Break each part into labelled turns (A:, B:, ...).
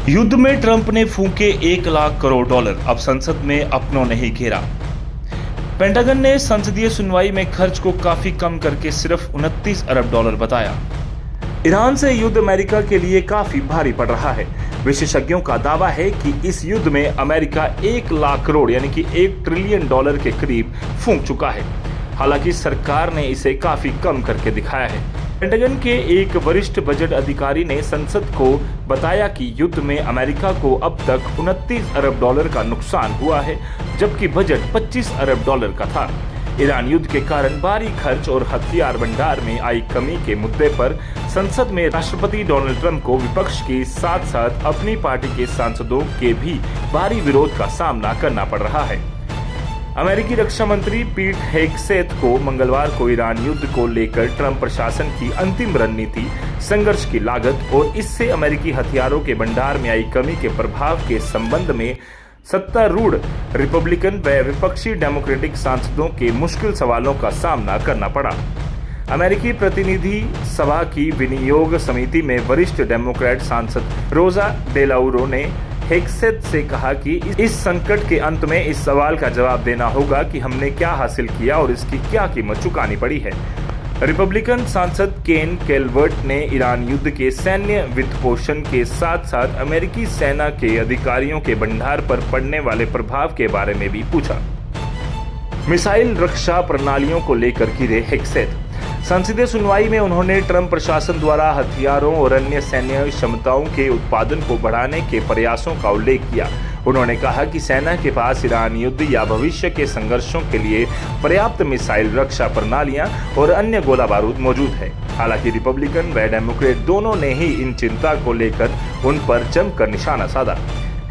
A: युद्ध में ट्रंप ने फूंके 1 लाख करोड़ डॉलर, अब संसद में अपनों ने ही घेरा। पेंटागन ने संसदीय सुनवाई में खर्च को काफी कम करके सिर्फ 29 अरब डॉलर बताया। ईरान से युद्ध अमेरिका के लिए काफी भारी पड़ रहा है। विशेषज्ञों का दावा है कि इस युद्ध में अमेरिका 1 लाख करोड़ यानी कि 1 ट्रिलियन डॉलर के करीब फूंक चुका है। हालांकि सरकार ने इसे काफी कम करके दिखाया है। पेंटागन के एक वरिष्ठ बजट अधिकारी ने संसद को बताया कि युद्ध में अमेरिका को अब तक 29 अरब डॉलर का नुकसान हुआ है, जबकि बजट 25 अरब डॉलर का था। ईरान युद्ध के कारण भारी खर्च और हथियार भंडार में आई कमी के मुद्दे पर संसद में राष्ट्रपति डोनाल्ड ट्रंप को विपक्ष के साथ साथ अपनी पार्टी के सांसदों के भी भारी विरोध का सामना करना पड़ रहा है। अमेरिकी रक्षा मंत्री पीट हेगसेथ को मंगलवार को ईरान युद्ध को लेकर ट्रंप प्रशासन की अंतिम रणनीति, संघर्ष की लागत और इससे अमेरिकी हथियारों के भंडार में आई कमी के प्रभाव के संबंध में सत्तारूढ़ रिपब्लिकन व विपक्षी डेमोक्रेटिक सांसदों के मुश्किल सवालों का सामना करना पड़ा। अमेरिकी प्रतिनिधि सभा की विनियोग समिति में वरिष्ठ डेमोक्रेट सांसद रोजा डेलाउरो ने हेगसेथ से कहा कि इस संकट के अंत में इस सवाल का जवाब देना होगा कि हमने क्या हासिल किया और इसकी क्या कीमत चुकानी पड़ी है। रिपब्लिकन सांसद केन कैलवर्ट ने ईरान युद्ध के सैन्य वित्तपोषण के साथ साथ अमेरिकी सेना के अधिकारियों के भंडार पर पड़ने वाले प्रभाव के बारे में भी पूछा। मिसाइल रक्षा प्रणालियों को लेकर घिरे हेगसेथ। संसदीय सुनवाई में उन्होंने ट्रंप प्रशासन द्वारा हथियारों और अन्य सैन्य क्षमताओं के उत्पादन को बढ़ाने के प्रयासों का उल्लेख किया। उन्होंने कहा कि सेना के पास ईरान युद्ध या भविष्य के संघर्षों के लिए पर्याप्त मिसाइल रक्षा प्रणालियां और अन्य गोला बारूद मौजूद है। हालांकि रिपब्लिकन व डेमोक्रेट दोनों ने ही इन चिंता को लेकर उन पर जमकर निशाना साधा।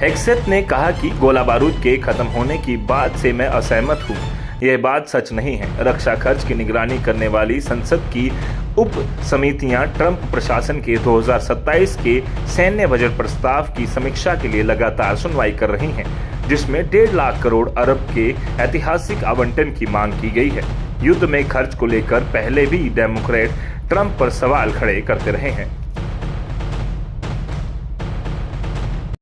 A: हेगसेथ ने कहा कि गोला बारूद के खत्म होने की बात से मैं असहमत हूँ। यह बात सच नहीं है। रक्षा खर्च की निगरानी करने वाली संसद की उप समितियां ट्रंप प्रशासन के 2027 के सैन्य बजट प्रस्ताव की समीक्षा के लिए लगातार सुनवाई कर रही हैं, जिसमें 1.5 लाख करोड़ अरब के ऐतिहासिक आवंटन की मांग की गई है। युद्ध में खर्च को लेकर पहले भी डेमोक्रेट ट्रंप पर सवाल खड़े करते रहे हैं।